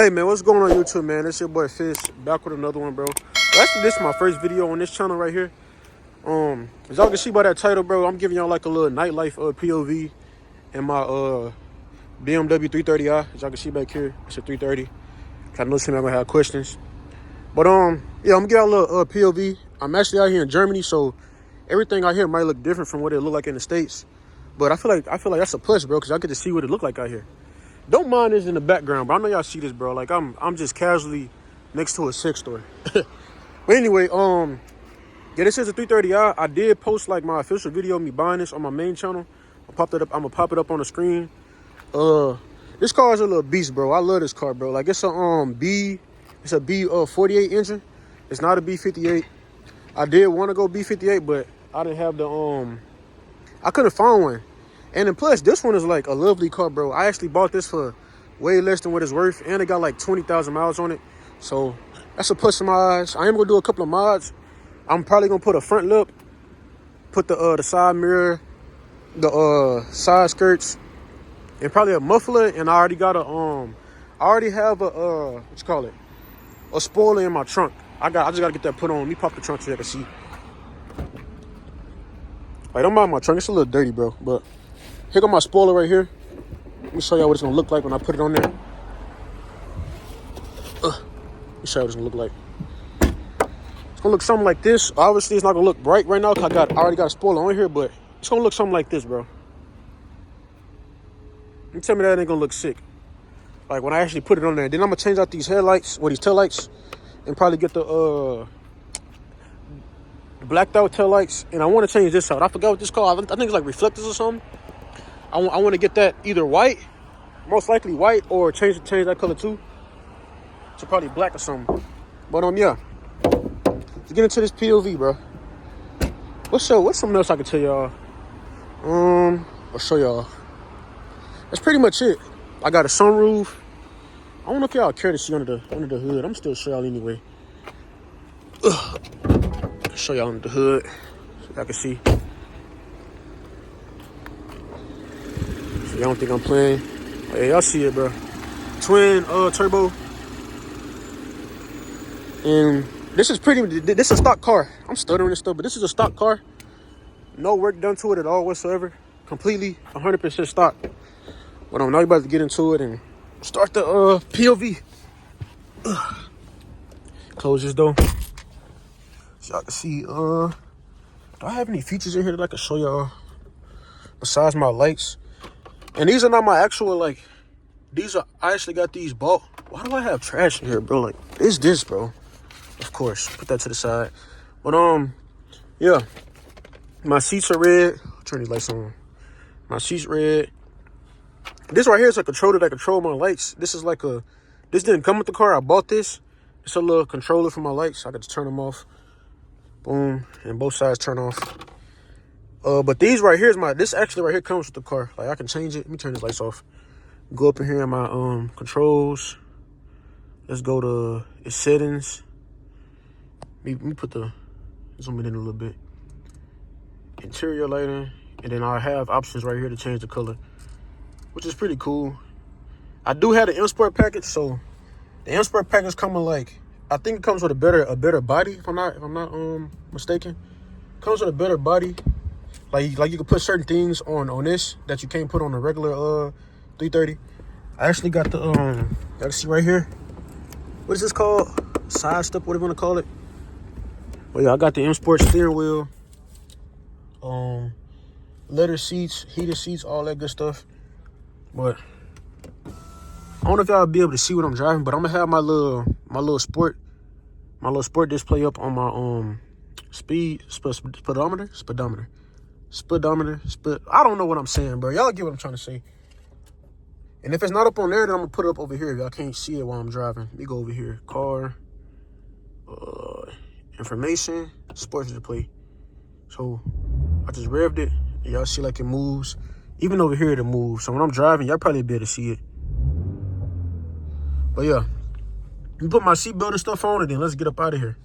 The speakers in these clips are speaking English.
Hey man, what's going on YouTube, man? It's your boy Fish, back with another one, bro. Actually, this is my first video on this channel right here. As y'all can see by that title, bro, I'm giving y'all like a little nightlife POV in my BMW 330i. As y'all can see back here, it's a 330. I know some of y'all gonna have questions. But yeah, I'm gonna give y'all a little POV. I'm actually out here in Germany, so everything out here might look different from what it look like in the States. But I feel like that's a plus, bro, because I get to see what it look like out here. Don't mind this in the background, bro. I know y'all see this, bro. Like I'm just casually next to a sex store. But anyway, yeah, this is a 330i. I did post like my official video of me buying this on my main channel. I'm gonna pop it up on the screen. This car is a little beast, bro. I love this car, bro. Like it's a B58 engine. It's not a B58. I did want to go B58, but I didn't have the I couldn't find one. And then plus, this one is like a lovely car, bro. I actually bought this for way less than what it's worth, and it got like 20,000 miles on it. So that's a plus in my eyes. I am gonna do a couple of mods. I'm probably gonna put a front lip, put the side mirror, the side skirts, and probably a muffler. And I already got I already have a a spoiler in my trunk. I just gotta get that put on. Let me pop the trunk so you can see. Like, don't mind my trunk. It's a little dirty, bro, but. Here go my spoiler right here. Let me show y'all what it's gonna look like when I put it on there. Let me show you what it's gonna look like. It's gonna look something like this. Obviously, it's not gonna look bright right now because I already got a spoiler on here, but it's gonna look something like this, bro. You tell me that ain't gonna look sick. Like when I actually put it on there. Then I'm gonna change out these headlights or these taillights and probably get the blacked out taillights. And I want to change this out. I forgot what this called. I think it's like reflectors or something. I want to get that either white, most likely white, or change that color too. So probably black or something. But yeah, let's get into this POV, bro. What's something else I can tell y'all? I'll show y'all. That's pretty much it. I got a sunroof. I don't know if y'all care to see under the hood. I'm still show y'all anyway. Show y'all under the hood so y'all can see. Y'all don't think I'm playing? Hey, y'all see it, bro. Twin turbo. And this is a stock car. I'm stuttering and stuff, but this is a stock car. No work done to it at all whatsoever. Completely 100% stock. But I'm now about to get into it and start the POV. Close this door so y'all can see. Do I have any features in here that I can show y'all besides my lights? And these are not my actual, like, I actually got these bought. Why do I have trash in here, bro? Like, it's this, bro. Of course, put that to the side. But, yeah. My seats are red. I'll turn these lights on. My seats red. This right here is a controller that controls my lights. This didn't come with the car. I bought this. It's a little controller for my lights. I got to turn them off. Boom. And both sides turn off. But these right here is this actually right here comes with the car. Like I can change it. Let me turn these lights off. Go up in here in my controls. Let's go to its settings. Let me put zoom it in a little bit. Interior lighting. And then I have options right here to change the color, which is pretty cool. I do have the M Sport package, so the M Sport package coming like, I think it comes with a better body, if I'm not mistaken. Comes with a better body. Like you can put certain things on this that you can't put on a regular 330. I actually got the y'all can see right here. What is this called? Side step, whatever you want to call it. But yeah, I got the M Sport steering wheel. Leather seats, heated seats, all that good stuff. But I don't know if y'all be able to see what I'm driving, but I'm gonna have my little sport display up on my speedometer. I don't know what I'm saying, bro. Y'all get what I'm trying to say. And if it's not up on there, then I'm gonna put it up over here if y'all can't see it while I'm driving. Let me go over here. Car, information, sports display. So I just revved it. Y'all see like it moves. Even over here it moves. So when I'm driving, y'all probably be able to see it. But yeah, you put my seatbelt and stuff on, and then let's get up out of here.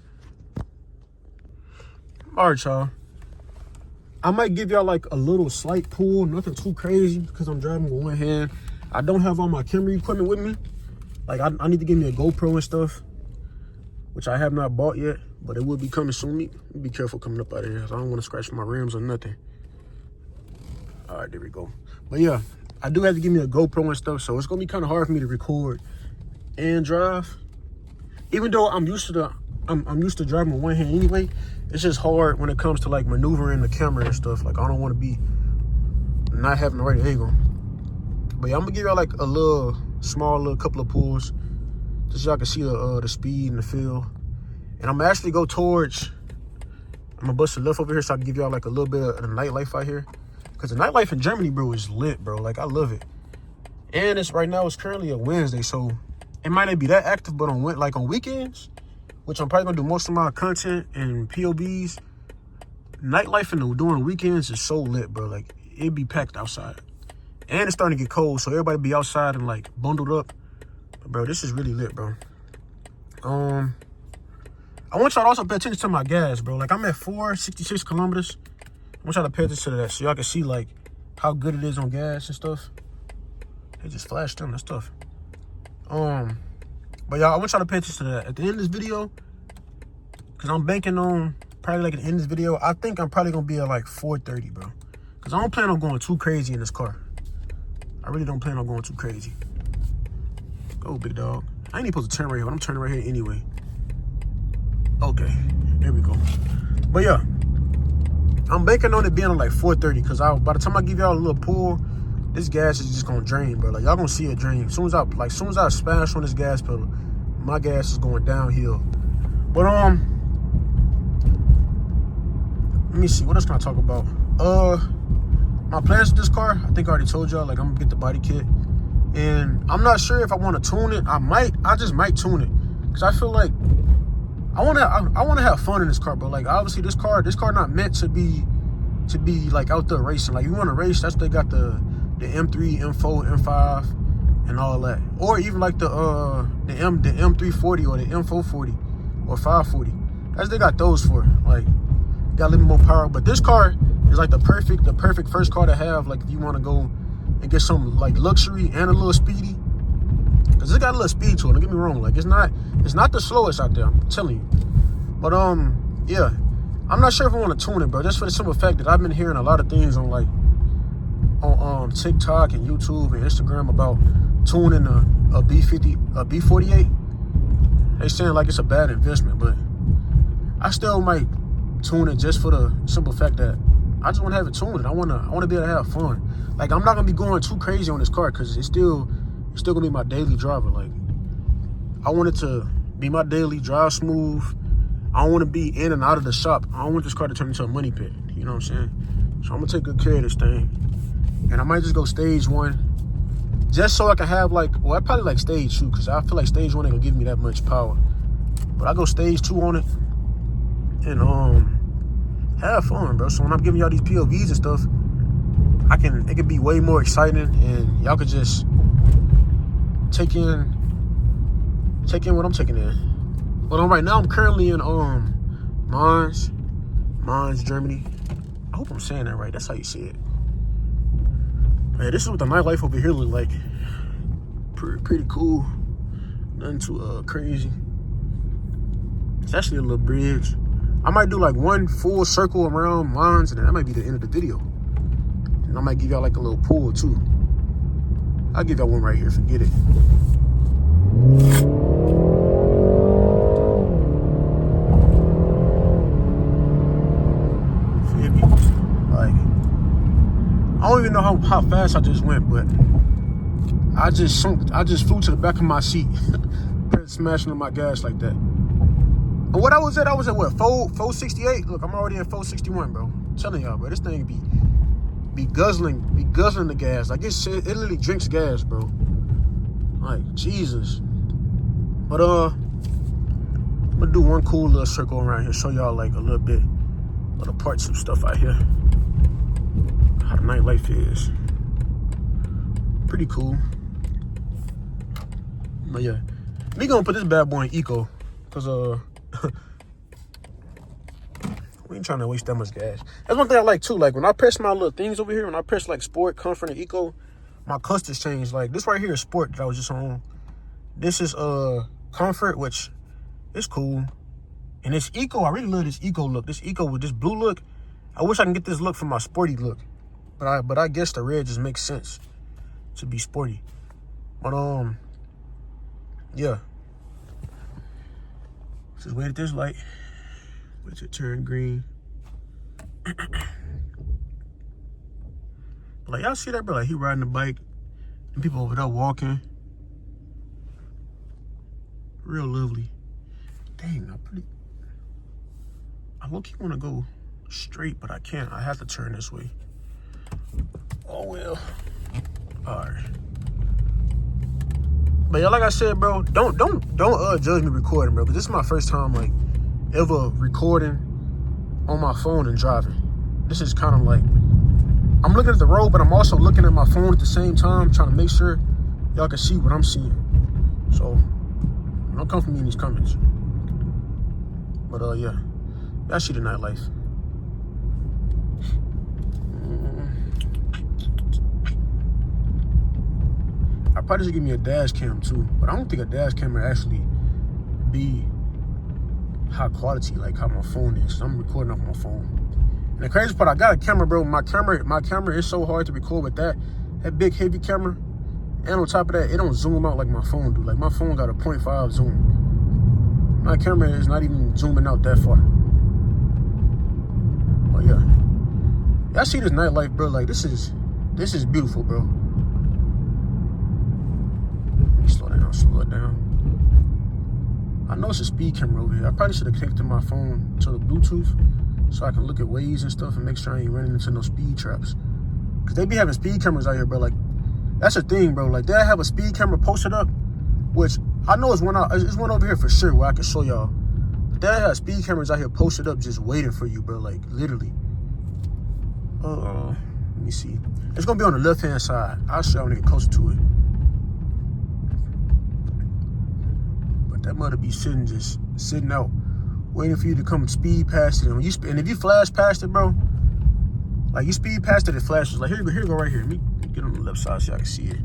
All right, y'all. I might give y'all like a little slight pull, nothing too crazy, because I'm driving with one hand. I don't have all my camera equipment with me. Like, I need to get me a GoPro and stuff, which I have not bought yet, but it will be coming soon. Be careful coming up out of here, because I don't want to scratch my rims or nothing. All right, there we go. But yeah, I do have to give me a GoPro and stuff, so it's gonna be kind of hard for me to record and drive. Even though I'm used to driving with one hand anyway, it's just hard when it comes to like maneuvering the camera and stuff. Like, I don't want to be not having the right angle. But yeah, I'm gonna give y'all like a little couple of pulls, just so y'all can see the speed and the feel. And I'm gonna actually go towards, I'm gonna bust a left over here so I can give y'all like a little bit of the nightlife out here. Cause the nightlife in Germany, bro, is lit, bro. Like, I love it. And it's currently a Wednesday, so it might not be that active, but on weekends, which I'm probably gonna do most of my content and POVs, nightlife during weekends is so lit, bro. Like, it'd be packed outside. And it's starting to get cold, so everybody be outside and like bundled up. But bro, this is really lit, bro. I want y'all to also pay attention to my gas, bro. Like, I'm at 466 kilometers. I want y'all to pay attention to that so y'all can see like how good it is on gas and stuff. It just flashed them, that's tough. But y'all, I want y'all to pay attention to that. At the end of this video, because I'm banking on probably like at the end of this video, I think I'm probably gonna be at like 430, bro. Because I don't plan on going too crazy in this car. I really don't plan on going too crazy. Go, big dog. I ain't even supposed to turn right here, but I'm turning right here anyway. Okay, there we go. But yeah, I'm banking on it being on like 430, because by the time I give y'all a little pull, this gas is just gonna drain, bro. Like, y'all gonna see it drain. As soon as I smash on this gas pedal, my gas is going downhill. But let me see, what else can I talk about? My plans with this car, I think I already told y'all. Like, I'm gonna get the body kit, and I'm not sure if I want to tune it. I just might tune it, because I feel like I want to have fun in this car, bro. Like, obviously this car not meant to be like out there racing. Like, you want to race, that's they got the M3, M4, M5 and all that, or even like the M340 or the M440 or 540. That's they got those for. Like, got a little more power. But this car is like the perfect first car to have, like, if you want to go and get some like luxury and a little speedy. Cause it's got a little speed to it, don't get me wrong. Like, it's not the slowest out there, I'm telling you. But yeah, I'm not sure if I want to tune it, bro. Just for the simple fact that I've been hearing a lot of things on like on TikTok and YouTube and Instagram about tuning a B58. They saying like it's a bad investment, but I still might tune it just for the simple fact that I just want to have it tuned. I want to be able to have fun. Like, I'm not gonna be going too crazy on this car, because it's still gonna be my daily driver. Like, I want it to be my daily drive smooth. I don't want to be in and out of the shop. I don't want this car to turn into a money pit. You know what I'm saying? So I'm gonna take good care of this thing, and I might just go stage 1, just so I can have like, well, I probably like stage 2, because I feel like stage 1 ain't gonna give me that much power. But I go stage 2 on it, and have fun, bro. So when I'm giving y'all these POVs and stuff, it can be way more exciting, and y'all could just take in what I'm taking in. But right now I'm currently in Mainz, Germany. I hope I'm saying that right. That's how you say it. Man, this is what the nightlife over here look like. Pretty cool. Nothing too crazy. It's actually a little bridge. I might do like one full circle around Mainz, and then that might be the end of the video. And I might give y'all like a little pull too. I'll give y'all one right here, forget it. Feel me? Like, I don't even know how fast I just went, but I just flew to the back of my seat, smashing on my gas like that. And what I was at what, 468? Look, I'm already in 461, bro. I'm telling y'all, bro, this thing be guzzling the gas. Like, it literally drinks gas, bro. Like, Jesus. But I'm gonna do one cool little circle around here, show y'all like a little bit of the parts of stuff out here, how the nightlife is. Pretty cool. But yeah, we gonna put this bad boy in eco, cause we ain't trying to waste that much gas. That's one thing I like too. Like, when I press my little things over here, when I press like sport, comfort, and eco, my clusters change. Like, this right here is sport that I was just on, This is Comfort, which is cool. And it's eco. I really love this eco look. This eco with this blue look. I wish I can get this look from my sporty look. But I guess the red just makes sense to be sporty. But yeah. Just wait at this light. Wait till it turn green. Like, y'all see that, bro? Like, he riding the bike and people over there walking. Real lovely. Dang, I low-key want to go straight, but I can't. I have to turn this way. Oh, well. All right. But yeah, like I said, bro, don't judge me recording, bro. Because this is my first time, like, ever recording on my phone and driving. This is kind of like, I'm looking at the road, but I'm also looking at my phone at the same time, trying to make sure y'all can see what I'm seeing. So, don't come for me in these comments. But yeah, y'all see the nightlife. I probably should give me a dash cam too, but I don't think a dash camera actually be high quality like how my phone is. I'm recording off my phone. And the crazy part, I got a camera, bro. My camera is so hard to record with that big heavy camera. And on top of that, it don't zoom out like my phone do. Like my phone got a 0.5 zoom. My camera is not even zooming out that far. But yeah, y'all see this nightlife, bro? Like this is beautiful, bro. Let me slow it down. I know it's a speed camera over here. I probably should have connected my phone to the Bluetooth so I can look at ways and stuff and make sure I ain't running into no speed traps. Cause they be having speed cameras out here, bro. Like that's the thing, bro. Like they have a speed camera posted up, which I know it's one over here for sure where I can show y'all. But they have speed cameras out here posted up just waiting for you, bro. Like literally. Let me see. It's gonna be on the left hand side. I'll show y'all when I get closer to it. But that mother be sitting out, waiting for you to come speed past it. And if you flash past it, bro, like you speed past it, it flashes. Like here go right here. Let me get on the left side so y'all can see it.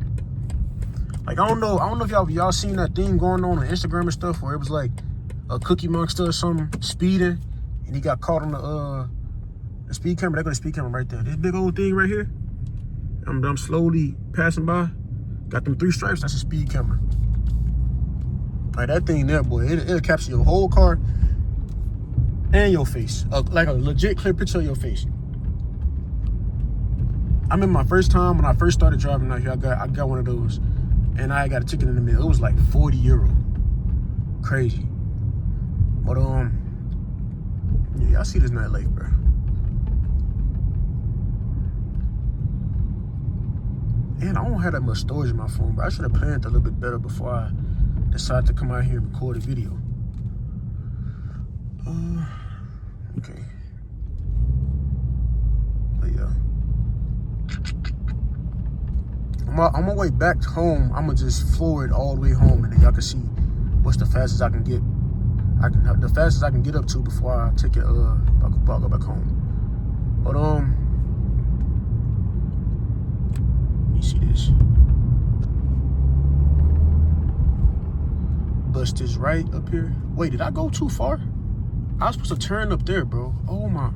Like I don't know if y'all seen that thing going on Instagram and stuff where it was like a Cookie Monster or something speeding and he got caught on the speed camera. There go the speed camera right there. This big old thing right here. I'm slowly passing by. Got them 3 stripes. That's a speed camera. Like that thing there, boy. It'll capture your whole car and your face. Like a legit clear picture of your face. I remember my first time when I first started driving out here, I got one of those. And I got a ticket in the mail. It was like 40 euro. Crazy. But yeah, y'all see this nightlife, bro. And I don't have that much storage in my phone, but I should have planned a little bit better before I decided to come out here and record a video. Okay. But yeah. On my way back home, I'm gonna just floor it all the way home, and then y'all can see what's the fastest I can get. The fastest I can get up to before I take it. I'll go back home. But you see this? Bust this right up here. Wait, did I go too far? I was supposed to turn up there, bro. Oh my.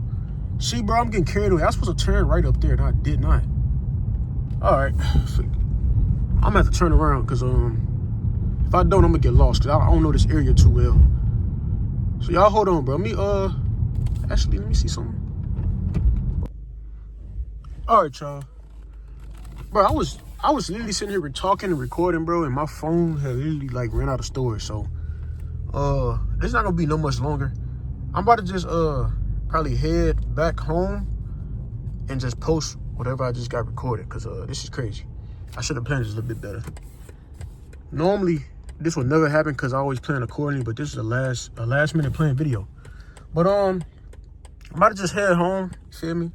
See, bro, I'm getting carried away. I was supposed to turn right up there, and I did not. All right. I'm gonna have to turn around because if I don't, I'm gonna get lost because I don't know this area too well. So y'all hold on, bro. Actually, let me see something. All right, y'all. Bro, I was literally sitting here talking and recording, bro, and my phone had literally like ran out of storage. So this is not gonna be no much longer. I'm about to just probably head back home and just post whatever I just got recorded because this is crazy. I should have planned this a little bit better. Normally this would never happen because I always plan accordingly, but this is a last minute planned video. But I'm about to just head home. You feel me?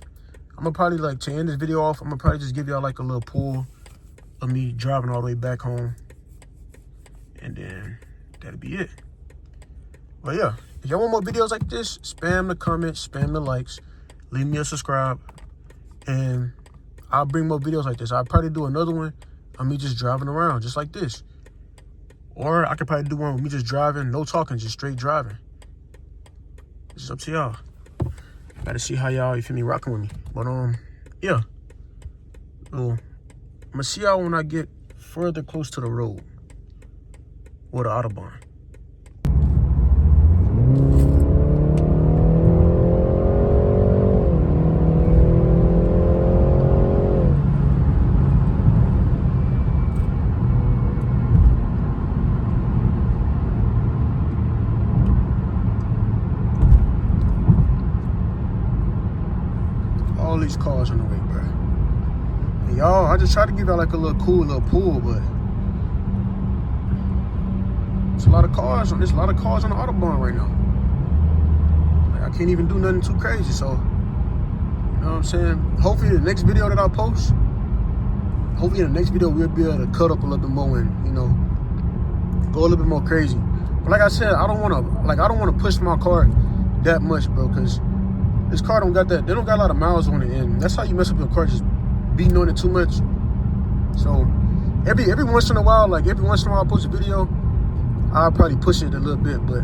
I'm gonna probably like to end this video off. I'm gonna probably just give y'all like a little pull of me driving all the way back home, and then that'll be it. But yeah, if y'all want more videos like this, spam the comments, spam the likes, leave me a subscribe, and I'll bring more videos like this. I'll probably do another one of me just driving around just like this. Or I could probably do one with me just driving, no talking, just straight driving. It's up to y'all. Gotta see how y'all, you feel me, rocking with me. But yeah. So I'm gonna see y'all when I get further close to the road or the Autobahn. All these cars on the way, bro. And y'all, I just try to give y'all like a little cool little pool, but there's a lot of cars on the Autobahn right now. Like, I can't even do nothing too crazy, so you know what I'm saying? Hopefully the next video that I post, we'll be able to cut up a little bit more and, you know, go a little bit more crazy. But like I said, I don't wanna push my car that much, bro, because this car they don't got a lot of miles on it, and that's how you mess up your car, just beating on it too much. So every once in a while I post a video, I'll probably push it a little bit, but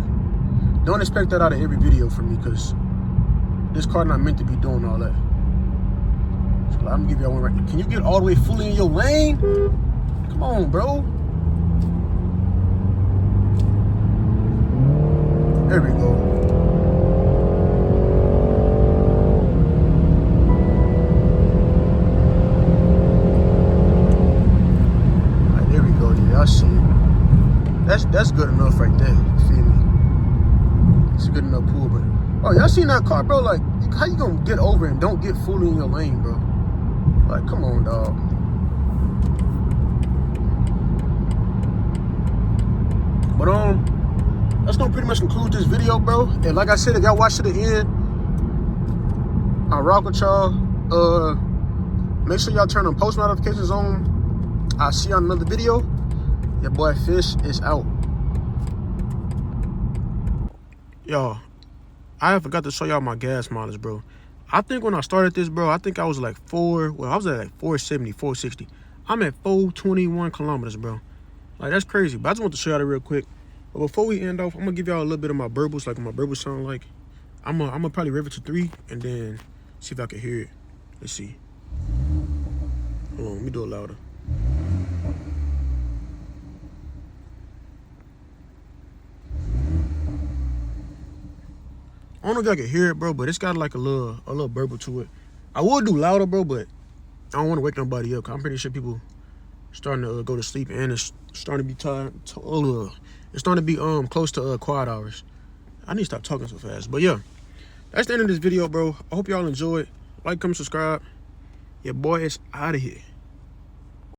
don't expect that out of every video from me, because this car not meant to be doing all that. So I'm gonna give y'all one right now. Can you get all the way fully in your lane? Come on, bro. There we go. I see it. That's good enough right there. You feel me? It's a good enough pool, but oh, y'all seen that car, bro? Like, how you gonna get over and don't get fully in your lane, bro? Like, come on, dog. But that's gonna pretty much conclude this video, bro. And like I said, if y'all watch to the end, I rock with y'all. Make sure y'all turn on post notifications on. I'll see you on another video. Your boy Fish is out. Y'all, I forgot to show y'all my gas mileage, bro. I think when I started this, bro, I think I was like I was at like 470, 460. I'm at 421 kilometers, bro. Like, that's crazy. But I just want to show y'all that real quick. But before we end off, I'm gonna give y'all a little bit of my burbles, like what my burbles sound like. I'm gonna probably rev it to 3 and then see if I can hear it. Let's see. Hold on, let me do it louder. I don't know if y'all can hear it, bro, but it's got like a little burble to it. I would do louder, bro, but I don't want to wake nobody up, because I'm pretty sure people starting to go to sleep, and it's starting to be tired. It's starting to be close to quiet hours. I need to stop talking so fast. But yeah, that's the end of this video, bro. I hope y'all enjoyed. Like, comment, subscribe. Your boy is out of here.